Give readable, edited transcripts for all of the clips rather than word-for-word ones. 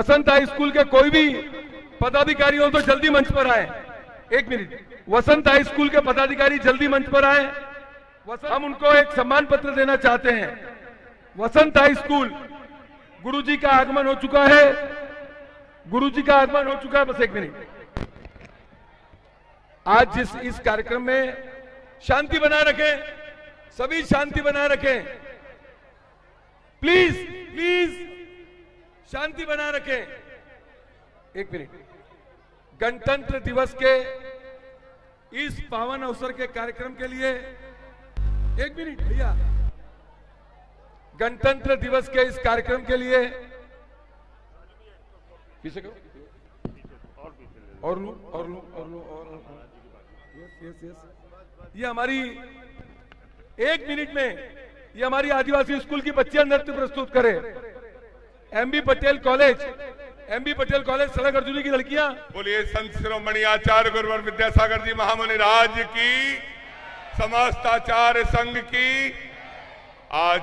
वसंत high school के कोई भी पदाधिकारी हो तो जल्दी मंच पर आए। एक मिनट, वसंत हाई स्कूल के पदाधिकारी जल्दी मंच पर आए। हम उनको एक सम्मान पत्र देना चाहते हैं। वसंत हाई स्कूल, गुरुजी का आगमन हो चुका है, गुरुजी का आगमन हो चुका है। बस एक मिनट, आज इस कार्यक्रम में शांति बनाए रखें, सभी शांति बनाए रखें, प्लीज प्लीज शांति बनाए रखें। एक मिनट, गणतंत्र दिवस के इस पावन अवसर के कार्यक्रम के लिए एक मिनट भैया, गणतंत्र दिवस के इस कार्यक्रम के लिए पीछे करो, और लो और लो और लो और यस यस। ये हमारी एक मिनट में ये हमारी आदिवासी स्कूल की बच्चियां नृत्य प्रस्तुत करे। एमबी पटेल कॉलेज सड़क अर्जुनी की लड़कियां। बोलिए संत शिरोमणि आचार्य गुरुवर विद्यासागर जी महामुनि राज की, समस्त आचार्य संघ की। आज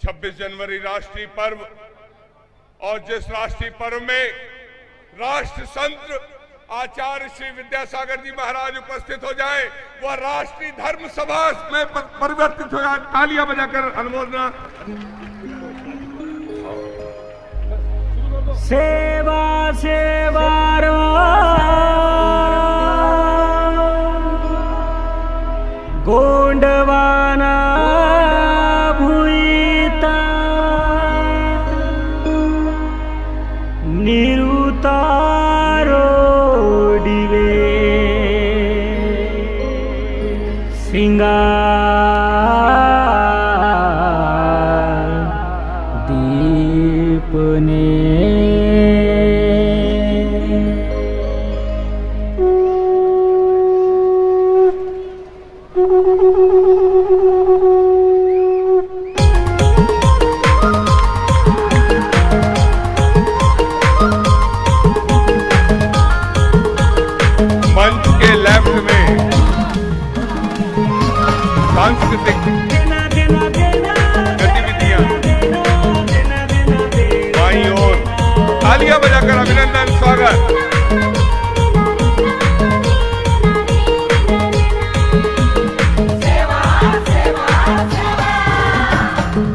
26 जनवरी राष्ट्रीय पर्व, और जिस राष्ट्रीय पर्व में राष्ट्र संत आचार्य श्री विद्यासागर जी महाराज उपस्थित हो जाए, वह राष्ट्रीय धर्म सभा में परिवर्तित हो जाए। तालियां बजाकर अनुमोदना। सेवा सेवारो गोंडवाना भूईता निरुतारो दिवे सिंगार दीपने मंच के लेफ्ट में सांस्कृतिक गतिविधियां, बाईं ओर तालियां बजाकर अभिनंदन स्वागत।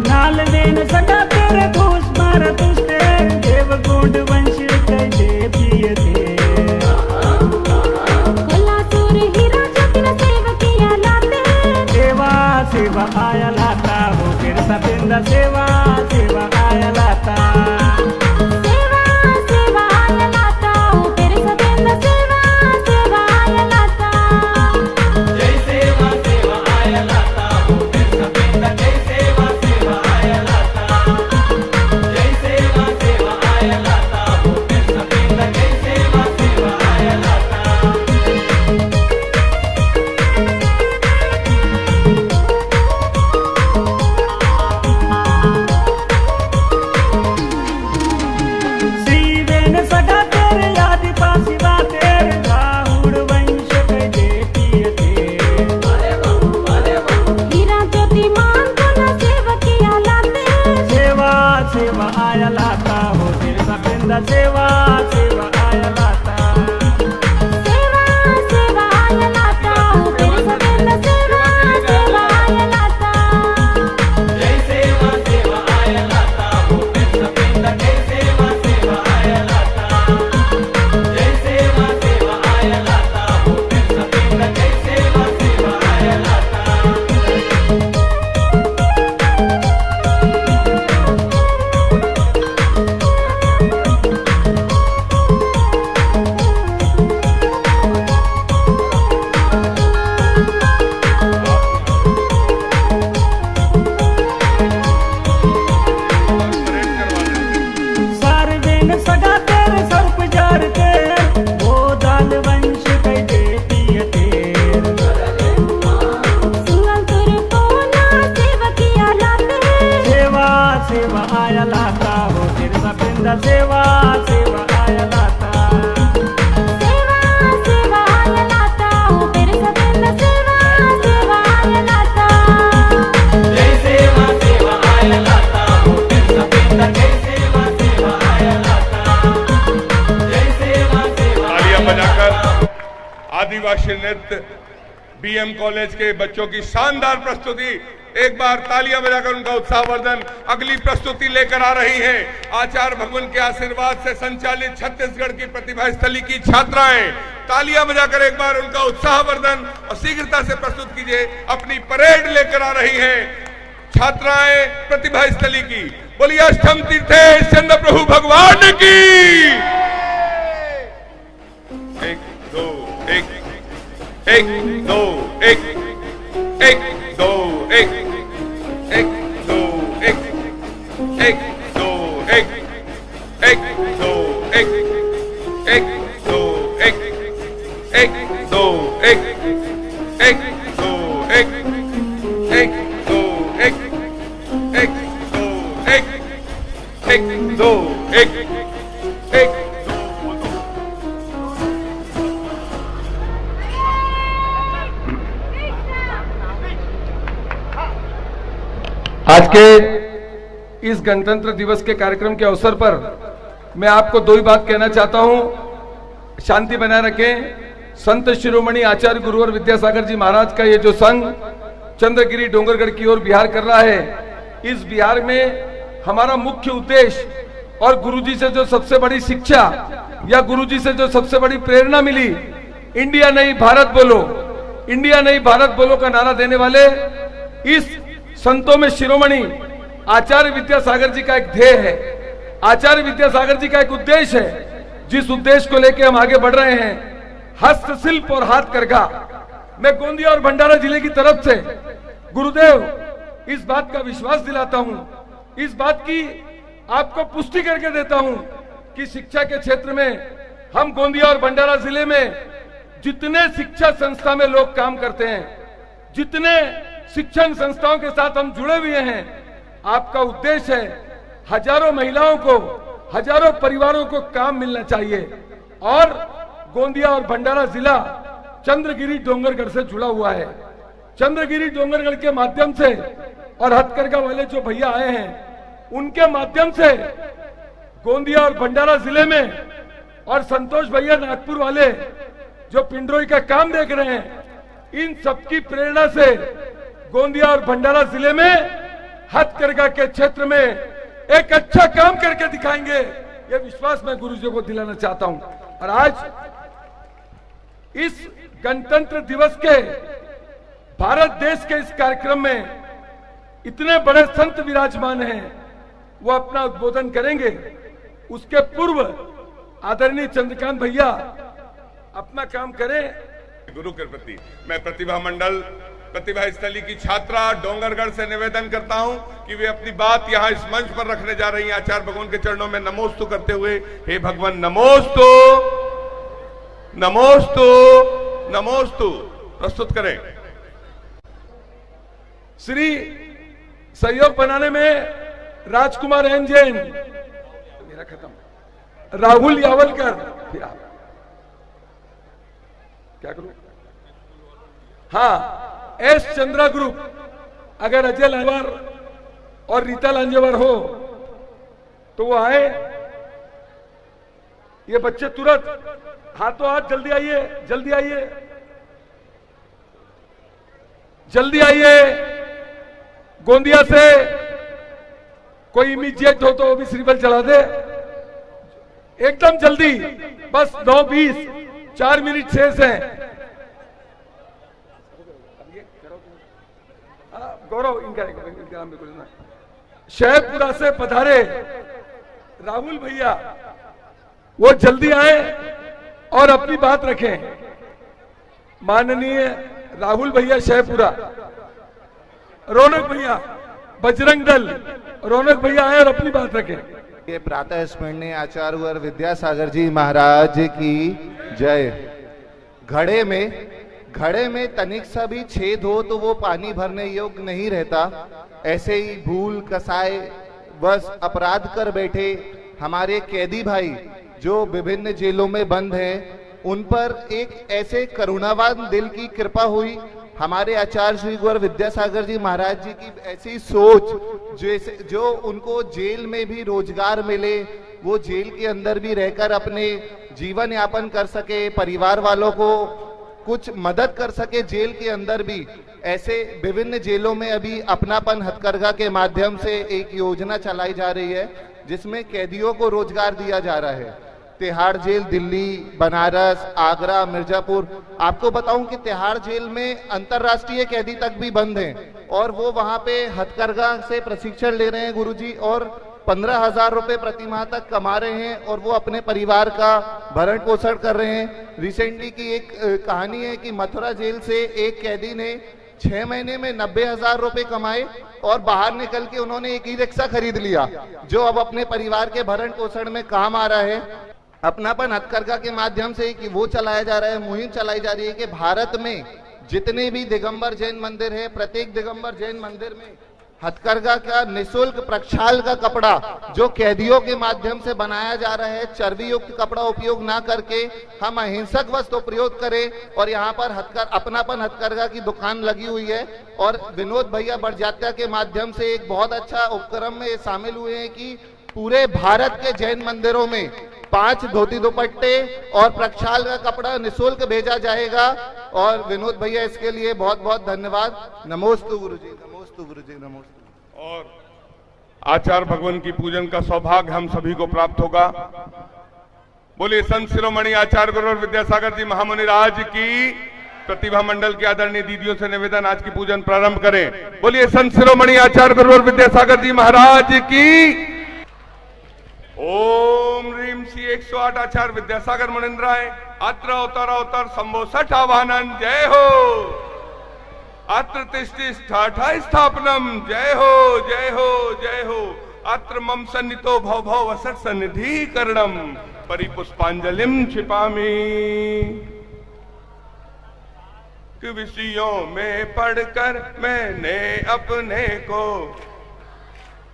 नाल देन सदा तेरे घोष मारत उसते देव गोंड वंश कैसे प्रिय थे सेवा आया लाता हो फिर सपिंदा सेवा सेवा आया लाता सेवा सेवा आया लाता हो फिर सपिंदा सेवा सेवा आया लाता जय सेवा सेवा आया लाता हो फिर सपिंदा जय सेवा सेवा आया लाता जय सेवा सेवा आया लाता हो फिर सपिंदा जय सेवा सेवा आया लाता। आदिवासी नृत्य, बीएम कॉलेज के बच्चों की शानदार प्रस्तुति। एक बार तालियां बजाकर उनका उत्साहवर्धन। अगली प्रस्तुति लेकर आ रही है आचार्य भगवान के आशीर्वाद से संचालित छत्तीसगढ़ की प्रतिभा स्थली की छात्राएं। तालियां बजाकर एक बार उनका उत्साहवर्धन और शीघ्रता से प्रस्तुत कीजिए। अपनी परेड लेकर आ रही है छात्राएं प्रतिभा स्थली की। बोलिए अष्टम तीर्थेश चंद्र प्रभु भगवान की। एक दो एक दो एक दो एक दो एक दो आज के इस गणतंत्र दिवस के कार्यक्रम के अवसर पर मैं आपको दो ही बात कहना चाहता हूं। शांति बनाए रखें। संत शिरोमणि आचार्य गुरुवर विद्यासागर जी महाराज का ये जो संघ चंद्रगिरी डोंगरगढ़ की ओर बिहार कर रहा है, इस बिहार में हमारा मुख्य उद्देश्य और गुरुजी से जो सबसे बड़ी शिक्षा या गुरुजी से जो सबसे बड़ी प्रेरणा मिली, इंडिया नहीं भारत बोलो, इंडिया नहीं भारत बोलो का नारा देने वाले इस संतों में शिरोमणि आचार्य विद्यासागर जी का एक ध्येय है, आचार्य विद्यासागर जी का एक उद्देश्य है, जिस उद्देश्य को लेकर हम आगे बढ़ रहे हैं। हस्तशिल्प और हाथ करघा। मैं गोंदिया और भंडारा जिले की तरफ से गुरुदेव इस बात का विश्वास दिलाता हूं, इस बात की आपको पुष्टि करके देता हूं कि शिक्षा के क्षेत्र में हम गोंदिया और भंडारा जिले में जितने शिक्षा संस्था में लोग काम करते हैं, जितने शिक्षण संस्थाओं के साथ हम जुड़े हुए हैं, आपका उद्देश्य है हजारों महिलाओं को, हजारों परिवारों को काम मिलना चाहिए। और गोंदिया और भंडारा जिला चंद्रगिरी डोंगरगढ़ से जुड़ा हुआ है। चंद्रगिरी डोंगरगढ़ के माध्यम से और हथकरघा वाले जो भैया आए हैं, उनके माध्यम से गोंदिया और भंडारा जिले में, और संतोष भैया नागपुर वाले जो पिंडरोई का काम देख रहे हैं, इन सबकी प्रेरणा से गोंदिया और भंडारा जिले में हथकरघा के क्षेत्र में एक अच्छा काम करके दिखाएंगे, यह विश्वास मैं गुरुजी को दिलाना चाहता हूं। और आज इस गणतंत्र दिवस के भारत देश के इस कार्यक्रम में इतने बड़े संत विराजमान हैं, वो अपना उद्बोधन करेंगे। उसके पूर्व आदरणीय चंद्रकांत भैया अपना काम करें। गुरु के प्रति मैं प्रतिभा मंडल प्रतिभा स्थली की छात्रा डोंगरगढ़ से निवेदन करता हूं कि वे अपनी बात यहां इस मंच पर रखने जा रही हैं। आचार्य भगवान के चरणों में नमोस्तु करते हुए, हे भगवान नमोस्तु नमोस्तु नमोस्तु प्रस्तुत करें। श्री सहयोग बनाने में राजकुमार एन जैन, मेरा खत्म, राहुल यावलकर, फिर आप क्या करूं, हाँ एस चंद्रा ग्रुप, अगर अजय लांजेवार और रीता लांजेवार हो तो वो आए। ये बच्चे तुरंत हाथों हाथ, जल्दी आइए, जल्दी आइए, जल्दी आइए। गोंदिया से कोई इमीडिएट हो तो वो भी श्रीबल चला दे, एकदम जल्दी, बस 9:20, 4 मिनट शेष है। गौरव इनका शहरपुरा से पधारे राहुल भैया, वो जल्दी आए और अपनी बात रखें। माननीय राहुल भैया शहरपुरा, रौनक भैया बजरंग दल, रौनक भैया आए और अपनी बात रखें। ये प्रातः स्मरणीय आचार्य विद्यासागर जी महाराज की जय। घड़े में तनिक सा भी छेद हो तो वो पानी भरने योग्य नहीं रहता। ऐसे ही भूल कसाए बस अपराध कर बैठे हमारे कैदी भाई जो विभिन्न जेलों में बंद हैं, उन पर एक ऐसे करुणावान दिल की कृपा हुई। हमारे आचार्य श्री गुरु विद्यासागर जी महाराज जी की ऐसी सोच जैसे जो उनको जेल में भी रोजगार मिले, वो जेल के अंदर भी रहकर अपने जीवन यापन कर सके, परिवार वालों को कुछ मदद कर सके जेल के अंदर भी, ऐसे विभिन्न जेलों में अभी अपनापन हथकरघा के माध्यम से एक योजना चलाई जा रही है जिसमें कैदियों को रोजगार दिया जा रहा है। तिहाड़ जेल दिल्ली, बनारस, आगरा, मिर्जापुर, आपको बताऊं कि तिहाड़ जेल में अंतर्राष्ट्रीय कैदी तक भी बंद हैं और वो वहां पे हथकरघा से प्रशिक्षण ले रहे हैं गुरुजी, और 15,000 रुपए प्रति माह तक कमा रहे हैं और वो अपने परिवार का भरण पोषण कर रहे हैं। रिसेंटली की एक कहानी है कि मथुरा जेल से एक कैदी ने 6 महीने में 90,000 रुपए कमाए और बाहर निकल के उन्होंने एक ई-रिक्शा खरीद लिया जो अब अपने परिवार के भरण पोषण में काम आ रहा है। अपनापन हथकरघा के माध्यम से कि वो चलाया जा रहा है, मुहिम चलाई जा रही है कि भारत में जितने भी दिगंबर जैन मंदिर है, प्रत्येक दिगंबर जैन मंदिर में हथकरघा का निःशुल्क प्रक्षाल का कपड़ा जो कैदियों के माध्यम से बनाया जा रहा है, चर्बी युक्त कपड़ा उपयोग ना करके हम अहिंसक वस्त्र प्रयोग करें। और यहाँ पर अपनापन हथकरघा की दुकान लगी हुई है और विनोद भैया बड़जात्या के माध्यम से एक बहुत अच्छा उपक्रम में शामिल हुए हैं कि पूरे भारत के जैन मंदिरों में 5 धोती दुपट्टे और प्रक्षाल का कपड़ा निःशुल्क भेजा जाएगा। और विनोद भैया इसके लिए बहुत बहुत धन्यवाद। नमोस्तु गुरुजी, नमोस्तु गुरुजी, नमोस्तु। और आचार्य भगवान की पूजन का सौभाग्य हम सभी को प्राप्त होगा। बोलिए संत शिरोमणि आचार्य गुरुवर विद्यासागर जी महामुनि राज की। प्रतिभा मंडल के आदरणीय दीदियों से निवेदन, आज की पूजन प्रारंभ करें। बोलिए संत शिरोमणि आचार्य गुरुवर विद्यासागर जी महाराज की। ओम ह्रीम श्री 108 आचार्य विद्यासागर मुनिंद्राय अत्र अवतर शंभो 60 आवाहनन। जय हो। अत्र तिष्ठा स्थापनम। जय हो, जय हो, जय हो। अत्र मम सन्नितो भव भव वसत सन्निधि करणम परिपुष्पांजलिम क्षिपामि। विषयों में पढ़कर मैंने अपने को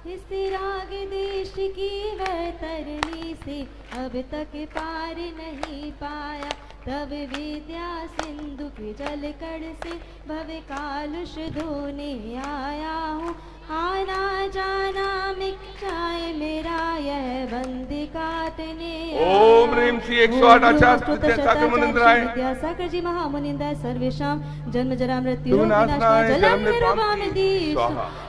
इस राग देश की वह तरनी से अब तक पार नहीं पाया, तब विद्या सिंधु के जल कण से भव कालुष धोने आया हूँ। आना जाना मिट जाए मेरा यह बंदी काटने। ओम ह्रीम श्री 108 आचार्य विद्यासागर मुनिंद्राय विद्यासागर जी महामुनिंद्राय सर्वेषां जन्म जरा मृत्यु विनाशनाय जलम निर्वाणदीश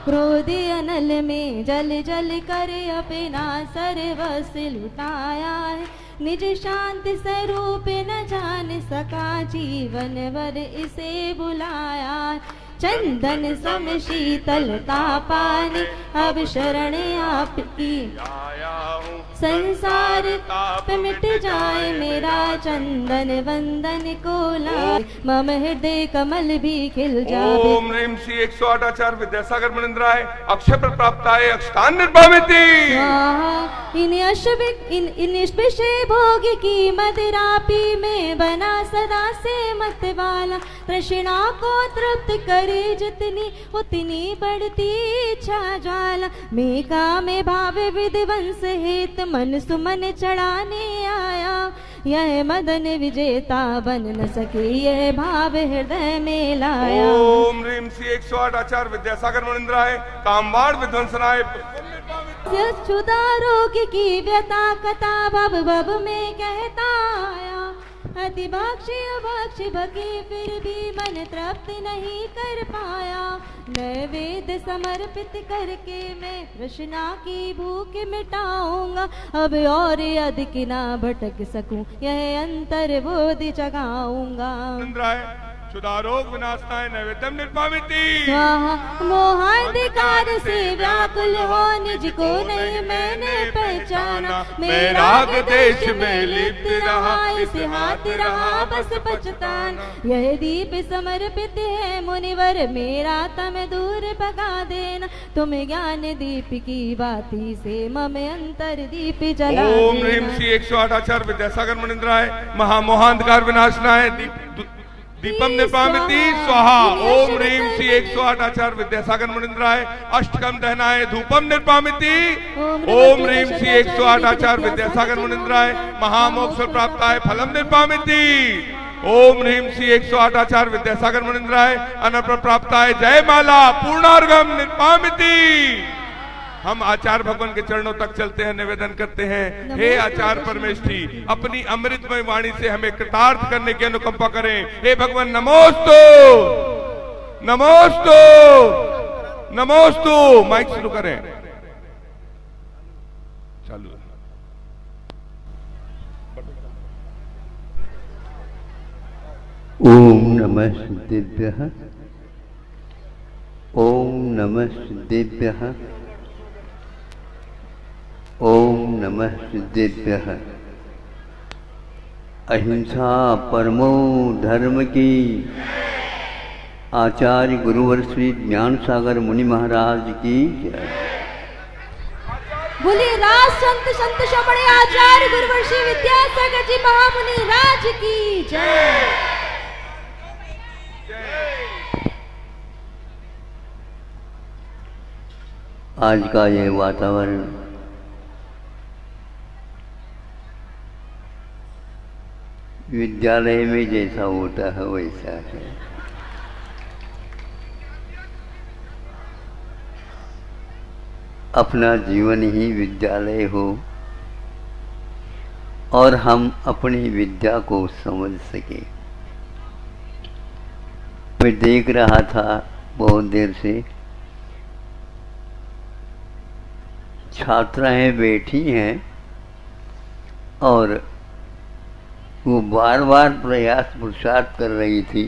क्रोधे अनल में जल जल कर अपना सर्वस्व लुटाया है। निज शांति स्वरूप न जान सका जीवन भर इसे बुलाया। चंदन सम शीतलता पानी अब शरण आपकी। संसार ताप मिट जाए मेरा चंदन वंदन को लाए। मम हृदय कमल भी खिल जाए। ओम ह्रीम श्री 108 आचार्य विद्यासागर मुनिंद्राय अक्षय प्राप्ताय अक्षतान निर्भामिति। इन विषय भोग की मदिरा पी में बना सदा से मत वाला। तृष्णा को तृप्त करे जितनी उतनी बढ़ती इच्छा ज्वाला। में काम भाव विध्वंस हेत मन सुमन चढ़ाने आया। यह मदन विजेता बन न सके यह भाव हृदय में लाया। ओम ह्रीम श्री 108 आचार्य विद्यासागर मुनिंद्राय कामवाण विध्वंसनाय। क्षुधा रोग की व्यथा कथा भव भव में कहता आया। अति भक्षी भगे फिर भी मन तृप्त नहीं कर पाया। नैवेद्य समर्पित करके मैं तृष्णा की भूख मिटाऊंगा। अब और अधिक ना भटक सकूं यह अंतर बोध जगाऊंगा। क्षुधारोग विनाशनाय नैवेद्यम निर्भामिति। स्वाहा मोहांधकार से व्याकुल हो निज को नहीं मैंने पहचाना। मैं राग देश में लिप्त रहा इस हाथ रहा बस पछताना। यह दीप समर्पित है मुनिवर मेरा तम दूर भगा देना। तुम ज्ञान दीप की बाती से मम अंतर दीप जला देना। ओम ह्रीम श्री 108 आचार्य विद्यासागर मुनिंद्राय महामोहांधकार विनाशनाय दीपम निर्वामिति स्वाहा। ओम ह्रीम श्री 108 आचार्य विद्यासागर मुनिंद्राय अष्टकम दहनाय धूपम निर्वामिति। ओम ह्रीम श्री 108 आचार्य विद्यासागर मुनिंद्राय महामोक्ष प्राप्ताय फलम निर्वामिति। ओम ह्रीम श्री 108 आचार्य विद्यासागर मुनिंद्राय अनप्र प्राप्ताय जयमाला पूर्णार्घम निर्वामिति। हम आचार्य भगवान के चरणों तक चलते हैं, निवेदन करते हैं, हे आचार्य परमेष्ठी, अपनी अमृतमय वाणी से हमें कृतार्थ करने की अनुकंपा करें। हे भगवान नमोस्तु, नमोस्तु, नमोस्तु। माइक शुरू करें, चालू। ओम नमः सिद्धेभ्यः, ओम नमः सिद्धेभ्यः, ओम नमः सिद्धेभ्यः। अहिंसा परमो धर्म की आचार्य गुरुवर श्री ज्ञान सागर मुनि महाराज की जय। बोलिए राज संत संत बड़े आचार्य गुरुवर श्री विद्यासागर जी महामुनि राज की जय। आज का ये वातावरण विद्यालय में जैसा होता है वैसा है। अपना जीवन ही विद्यालय हो और हम अपनी विद्या को समझ सके। मैं देख रहा था बहुत देर से, छात्राएं बैठी हैं और वो बार बार प्रयास पुरुषार्थ कर रही थी,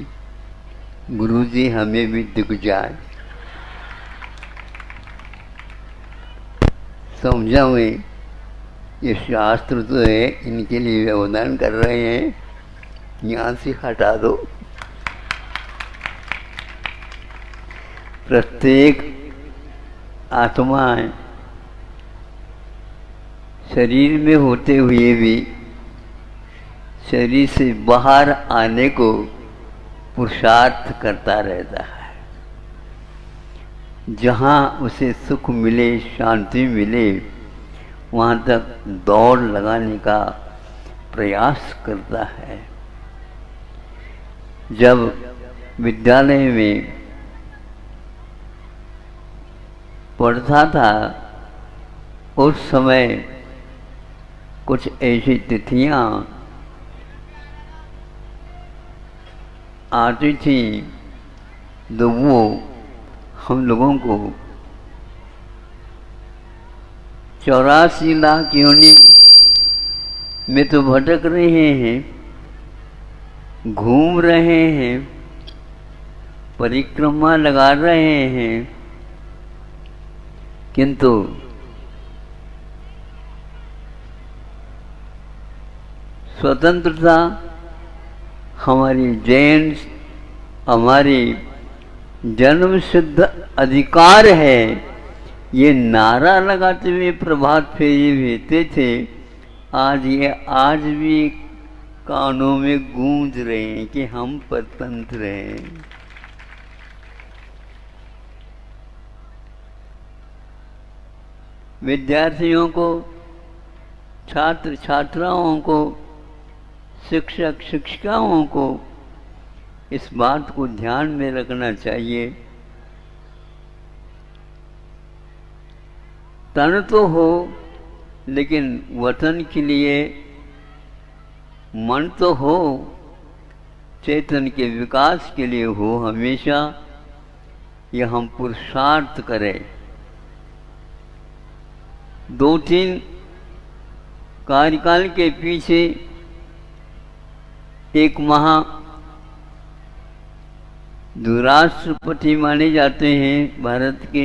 गुरुजी हमें भी दिख जाए। समझा मैं, ये शास्त्र तो है, इनके लिए व्यवधान कर रहे हैं, यहाँ से हटा दो। प्रत्येक आत्माएं शरीर में होते हुए भी शरीर से बाहर आने को पुरुषार्थ करता रहता है। जहाँ उसे सुख मिले, शांति मिले, वहाँ तक दौड़ लगाने का प्रयास करता है। जब विद्यालय में पढ़ता था उस समय कुछ ऐसी तिथियां आती थी तो वो हम लोगों को 84 लाख योनि में तो भटक रहे हैं, घूम रहे हैं, परिक्रमा लगा रहे हैं, किंतु स्वतंत्रता हमारी जैन, हमारी जन्म सिद्ध अधिकार है, ये नारा लगाते हुए प्रभात फेरी भेजते थे। आज भी कानों में गूंज रहे हैं कि हम स्वतंत्र हैं। विद्यार्थियों को, छात्र छात्राओं को, शिक्षक शिक्षिकाओं को इस बात को ध्यान में रखना चाहिए। तन तो हो, लेकिन वतन के लिए मन तो हो, चेतन के विकास के लिए हो। हमेशा यह हम पुरुषार्थ करें। 2-3 कार्यकाल के पीछे एक जो राष्ट्रपति माने जाते हैं भारत के,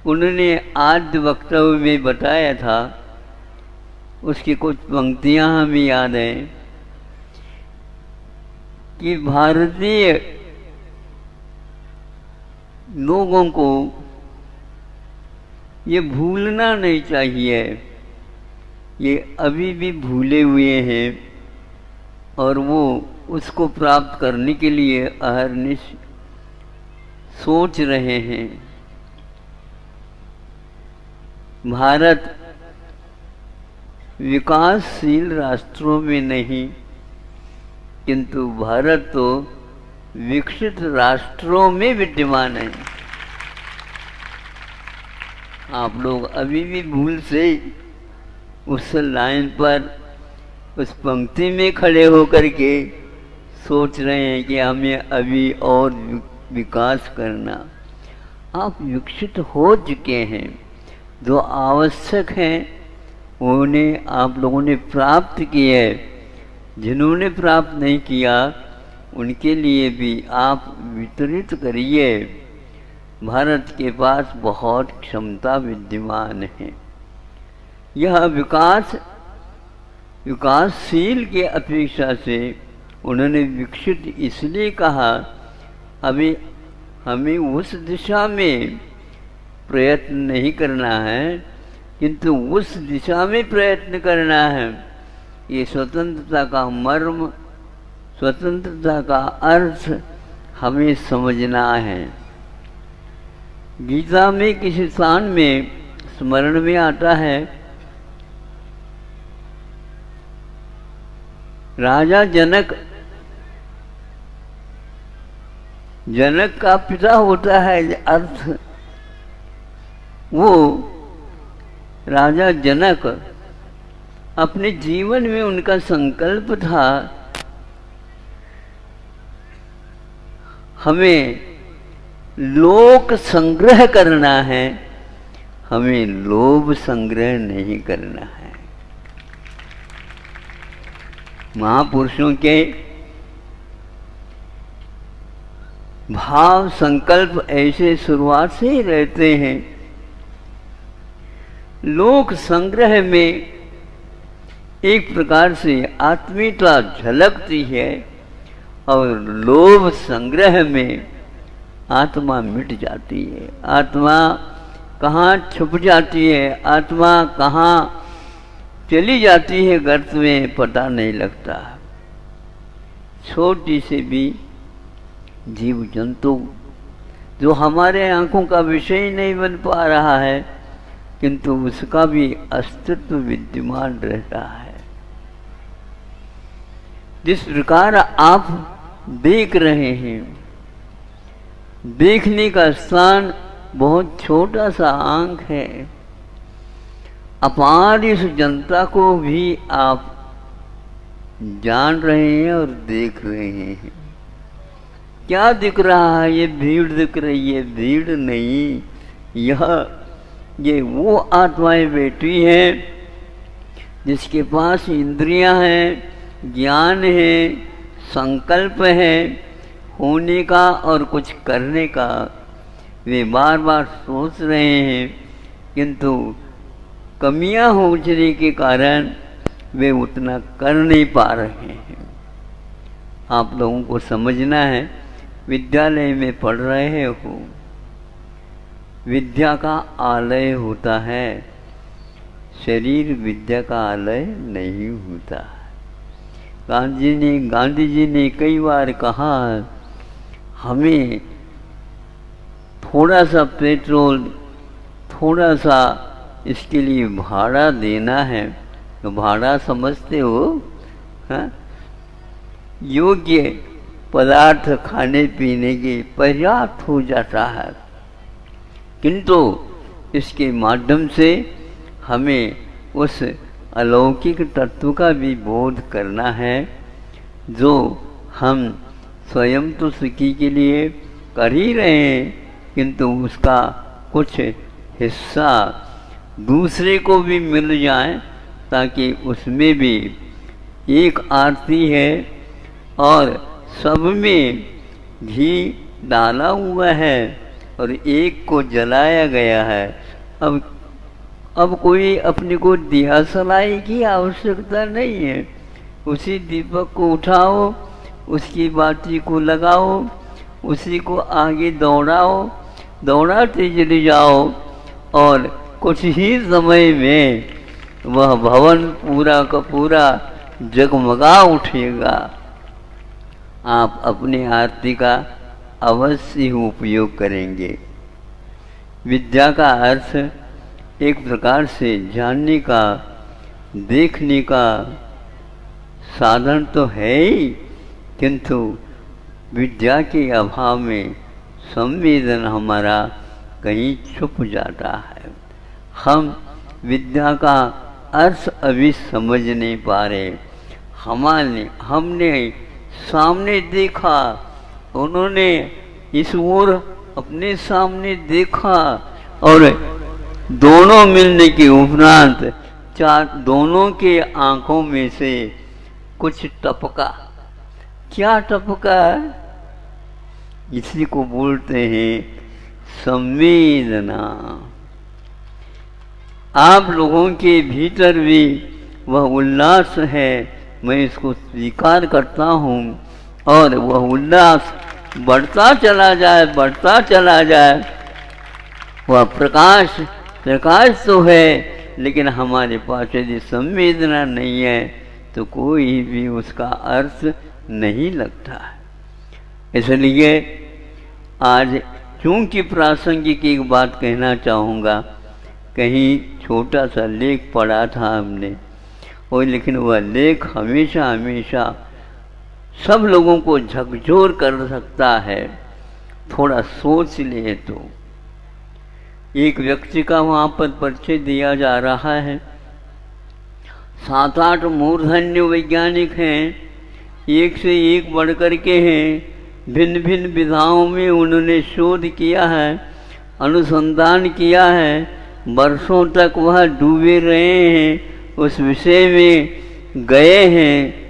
उन्होंने आद्य वक्तव्य में बताया था, उसकी कुछ पंक्तियां हमें याद हैं कि भारतीय लोगों को ये भूलना नहीं चाहिए, ये अभी भी भूले हुए हैं और वो उसको प्राप्त करने के लिए अहर्निश सोच रहे हैं। भारत विकासशील राष्ट्रों में नहीं, किंतु भारत तो विकसित राष्ट्रों में विद्यमान है। आप लोग अभी भी भूल से उस लाइन पर, उस पंक्ति में खड़े होकर के सोच रहे हैं कि हमें अभी और विकास करना। आप विकसित हो चुके हैं। जो आवश्यक हैं उन्हें आप लोगों ने प्राप्त किए। जिन्होंने प्राप्त नहीं किया उनके लिए भी आप वितरित करिए। भारत के पास बहुत क्षमता विद्यमान है। यह विकासशील के अपेक्षा से उन्होंने विकसित इसलिए कहा, अभी हमें उस दिशा में प्रयत्न नहीं करना है, किंतु उस दिशा में प्रयत्न करना है। ये स्वतंत्रता का मर्म, स्वतंत्रता का अर्थ हमें समझना है। गीता में किसी स्थान में स्मरण में आता है, राजा जनक का पिता होता है अर्थ। वो राजा जनक अपने जीवन में उनका संकल्प था, हमें लोक संग्रह करना है, हमें लोभ संग्रह नहीं करना है। महापुरुषों के भाव संकल्प ऐसे शुरुआत से ही रहते हैं। लोक संग्रह में एक प्रकार से आत्मीयता झलकती है और लोभ संग्रह में आत्मा मिट जाती है। आत्मा कहाँ छुप जाती है, आत्मा कहाँ चली जाती है गर्त में, पता नहीं लगता। छोटी से भी जीव जंतु जो हमारे आंखों का विषय नहीं बन पा रहा है, किंतु उसका भी अस्तित्व विद्यमान रहता है। जिस प्रकार आप देख रहे हैं, देखने का स्थान बहुत छोटा सा आंख है, अपार इस जनता को भी आप जान रहे हैं और देख रहे हैं। क्या दिख रहा है? ये भीड़ दिख रही है। भीड़ नहीं, ये वो आत्माएं बैठी हैं जिसके पास इंद्रियां हैं, ज्ञान है, संकल्प है होने का और कुछ करने का। वे बार बार सोच रहे हैं, किंतु कमियां होने के कारण वे उतना कर नहीं पा रहे हैं। आप लोगों को समझना है, विद्यालय में पढ़ रहे हो, विद्या का आलय होता है, शरीर विद्या का आलय नहीं होता। गांधी जी ने कई बार कहा, हमें थोड़ा सा पेट्रोल, थोड़ा सा इसके लिए भाड़ा देना है। तो भाड़ा समझते हो? हाँ? योग्य पदार्थ खाने पीने के पर्याप्त हो जाता है, किंतु इसके माध्यम से हमें उस अलौकिक तत्व का भी बोध करना है, जो हम स्वयं तो सुखी के लिए कर ही रहे हैं, किंतु उसका कुछ हिस्सा दूसरे को भी मिल जाए, ताकि उसमें भी एक आरती है और सब में घी डाला हुआ है और एक को जलाया गया है। अब कोई अपने को दिया सलाई की आवश्यकता नहीं है। उसी दीपक को उठाओ, उसकी बाती को लगाओ, उसी को आगे दौड़ाते चले जाओ और कुछ ही समय में वह भवन पूरा का पूरा जगमगा उठेगा। आप अपने आरती का अवश्य ही उपयोग करेंगे। विद्या का अर्थ एक प्रकार से जानने का, देखने का साधन तो है ही, किंतु विद्या के अभाव में संवेदन हमारा कहीं छुप जाता है। हम विद्या का अर्थ अभी समझ नहीं पा रहे। हमने सामने देखा, उन्होंने इस ओर अपने सामने देखा, और दोनों मिलने के उपरांत दोनों के आंखों में से कुछ टपका। क्या टपका? इसी को बोलते हैं संवेदना। आप लोगों के भीतर भी वह उल्लास है, मैं इसको स्वीकार करता हूँ, और वह उल्लास बढ़ता चला जाए, बढ़ता चला जाए। वह प्रकाश तो है, लेकिन हमारे पास यदि संवेदना नहीं है तो कोई भी उसका अर्थ नहीं लगता। इसलिए आज क्योंकि प्रासंगिक एक बात कहना चाहूँगा, कहीं छोटा सा लेख पढ़ा था हमने, और लेकिन वह लेख हमेशा हमेशा सब लोगों को झकझोर कर सकता है। थोड़ा सोच ले तो एक व्यक्ति का वहाँ पर परिचय दिया जा रहा है। 7-8 मूर्धन्य वैज्ञानिक हैं, एक से एक बढ़ कर के हैं। भिन्न भिन्न विधाओं में उन्होंने शोध किया है, अनुसंधान किया है, वर्षों तक वह डूबे रहे हैं, उस विषय में गए हैं।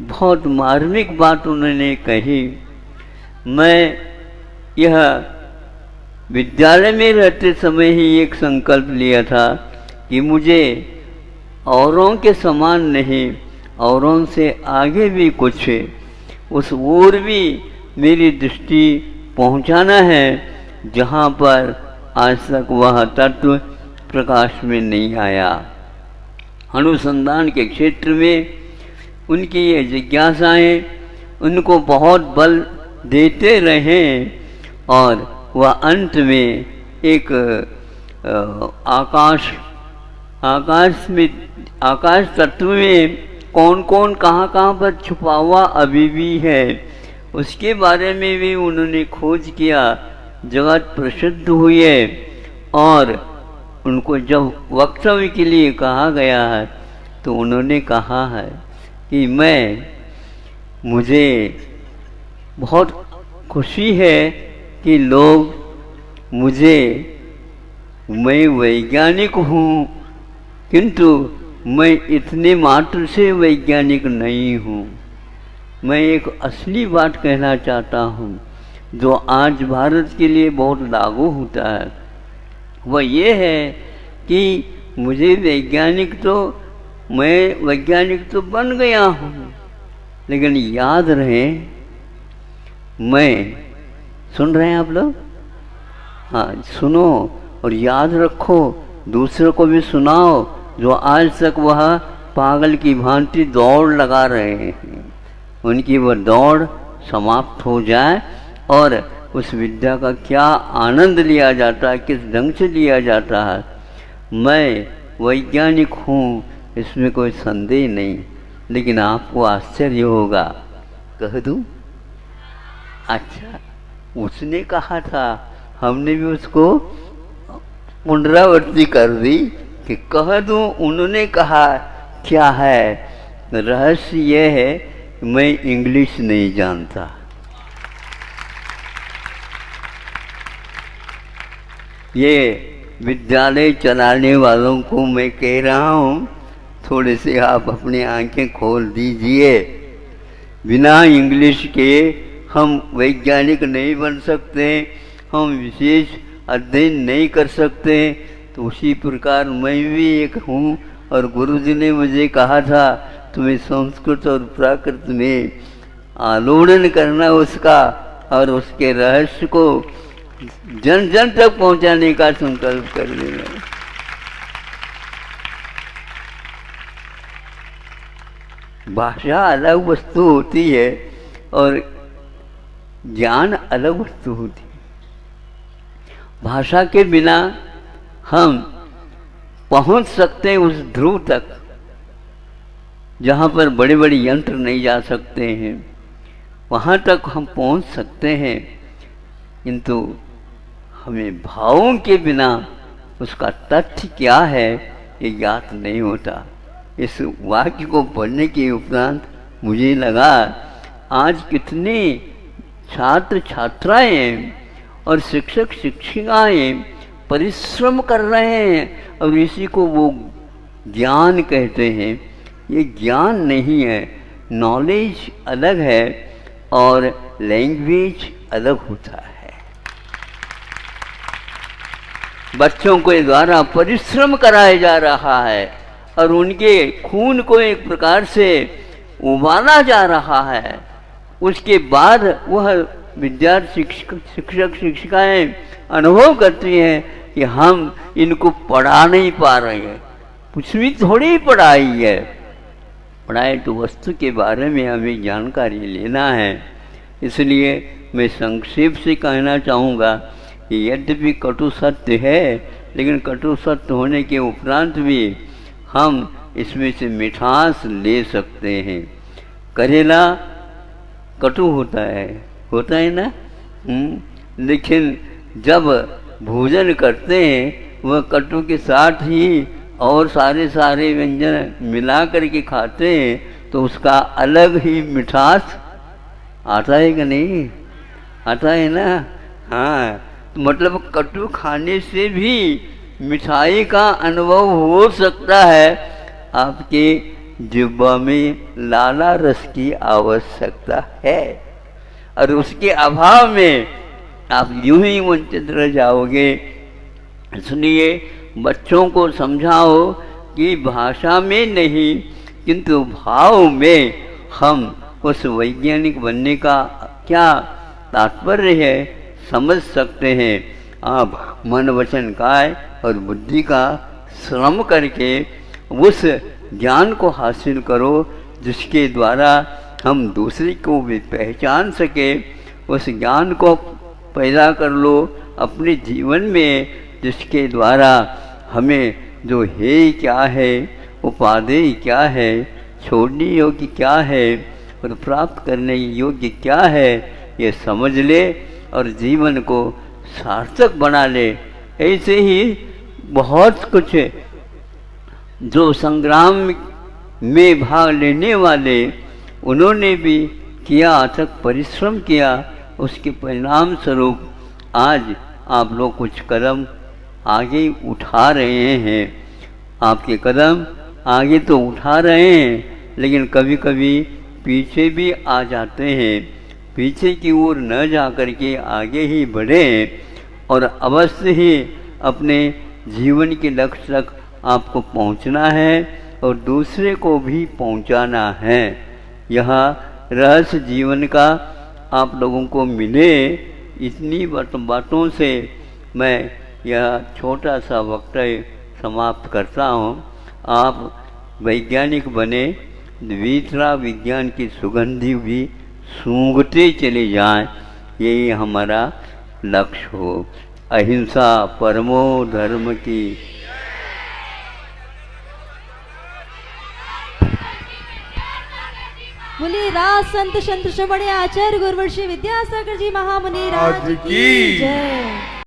बहुत मार्मिक बात उन्होंने कही। मैं यह विद्यालय में रहते समय ही एक संकल्प लिया था कि मुझे औरों के समान नहीं, औरों से आगे भी कुछ उस ओर भी मेरी दृष्टि पहुंचाना है, जहां पर आज तक वह तत्व प्रकाश में नहीं आया। अनुसंधान के क्षेत्र में उनकी ये जिज्ञासाएं उनको बहुत बल देते रहे, और वह अंत में एक आकाश तत्व में कौन कौन कहाँ पर छुपा हुआ अभी भी है, उसके बारे में भी उन्होंने खोज किया। जगत प्रसिद्ध हुई है, और उनको जब वक्तव्य के लिए कहा गया है तो उन्होंने कहा है कि मुझे बहुत खुशी है कि लोग मैं वैज्ञानिक हूँ, किंतु मैं इतने मात्र से वैज्ञानिक नहीं हूँ। मैं एक असली बात कहना चाहता हूँ जो आज भारत के लिए बहुत लागू होता है। वह ये है कि मैं वैज्ञानिक तो बन गया हूँ, लेकिन याद रहे, मैं सुन रहे हैं आप लोग? हाँ, सुनो और याद रखो, दूसरों को भी सुनाओ जो आज तक वह पागल की भांति दौड़ लगा रहे हैं। उनकी वह दौड़ समाप्त हो जाए, और उस विद्या का क्या आनंद लिया जाता है, किस ढंग से लिया जाता है। मैं वैज्ञानिक हूँ, इसमें कोई संदेह नहीं, लेकिन आपको आश्चर्य होगा, कह दूँ? अच्छा, उसने कहा था, हमने भी उसको पुनरावृत्ति कर दी कि कह दूँ। उन्होंने कहा क्या है? रहस्य यह है, मैं इंग्लिश नहीं जानता। ये विद्यालय चलाने वालों को मैं कह रहा हूँ, थोड़े से आप अपनी आंखें खोल दीजिए। बिना इंग्लिश के हम वैज्ञानिक नहीं बन सकते, हम विशेष अध्ययन नहीं कर सकते। तो उसी प्रकार मैं भी एक हूँ, और गुरुजी ने मुझे कहा था तुम्हें संस्कृत और प्राकृत में आलोड़न करना उसका, और उसके रहस्य को जन जन तक पहुँचाने का संकल्प कर लेना। भाषा अलग वस्तु होती है और ज्ञान अलग वस्तु होती है। भाषा के बिना हम पहुंच सकते हैं उस ध्रुव तक जहाँ पर बड़े बड़े यंत्र नहीं जा सकते हैं, वहाँ तक हम पहुँच सकते हैं, किंतु हमें भावों के बिना उसका तथ्य क्या है ये ज्ञात नहीं होता। इस वाक्य को पढ़ने के उपरांत मुझे लगा आज कितने छात्र छात्राएं और शिक्षक शिक्षिकाएं परिश्रम कर रहे हैं और इसी को वो ज्ञान कहते हैं। ये ज्ञान नहीं है, नॉलेज अलग है और लैंग्वेज अलग होता है। बच्चों के द्वारा परिश्रम कराया जा रहा है और उनके खून को एक प्रकार से उबाला जा रहा है। उसके बाद वह विद्यार्थी शिक्षक शिक्षिकाएं अनुभव करती हैं कि हम इनको पढ़ा नहीं पा रहे हैं। कुछ भी थोड़ी पढ़ाई है, पढ़ाई तो वस्तु के बारे में हमें जानकारी लेना है। इसलिए मैं संक्षेप से कहना चाहूँगा कि यद्यपि कटु सत्य है, लेकिन कटु सत्य होने के उपरांत भी हम इसमें से मिठास ले सकते हैं। करेला कटु होता है ना, लेकिन जब भोजन करते हैं वह कटु के साथ ही और सारे व्यंजन मिला करके खाते हैं तो उसका अलग ही मिठास आता है कि नहीं? आता है ना। हाँ, तो मतलब कटु खाने से भी मिठाई का अनुभव हो सकता है। आपके जिह्वा में लाला रस की आवश्यकता है और उसके अभाव में आप यूं ही वंचित रह जाओगे। इसलिए बच्चों को समझाओ कि भाषा में नहीं किंतु भाव में हम उस वैज्ञानिक बनने का क्या तात्पर्य है समझ सकते हैं। आप मन वचन काय और बुद्धि का श्रम करके उस ज्ञान को हासिल करो जिसके द्वारा हम दूसरे को भी पहचान सके। उस ज्ञान को पैदा कर लो अपने जीवन में, जिसके द्वारा हमें जो है क्या है, उपादेय क्या है, छोड़ने योग्य क्या है और प्राप्त करने योग्य क्या है, ये समझ ले और जीवन को सार्थक बना ले। ऐसे ही बहुत कुछ जो संग्राम में भाग लेने वाले उन्होंने भी किया, अथक परिश्रम किया, उसके परिणाम स्वरूप आज आप लोग कुछ कदम आगे उठा रहे हैं। आपके कदम आगे तो उठा रहे हैं लेकिन कभी कभी पीछे भी आ जाते हैं। पीछे की ओर न जा कर के आगे ही बढ़ें और अवश्य ही अपने जीवन के लक्ष्य तक आपको पहुंचना है और दूसरे को भी पहुंचाना है। यह रहस्य जीवन का आप लोगों को मिले, इतनी बातों से मैं यह छोटा सा वक्तव्य समाप्त करता हूँ। आप वैज्ञानिक बने, द्वितरा विज्ञान की सुगंधी भी सूंघते चले जाएं, यही हमारा लक्ष्य हो। अहिंसा परमो धर्म की। मुनि राज संत श्रवण आचार्य गुरुवर्षी विद्यासागर जी महामुनि राज की जय।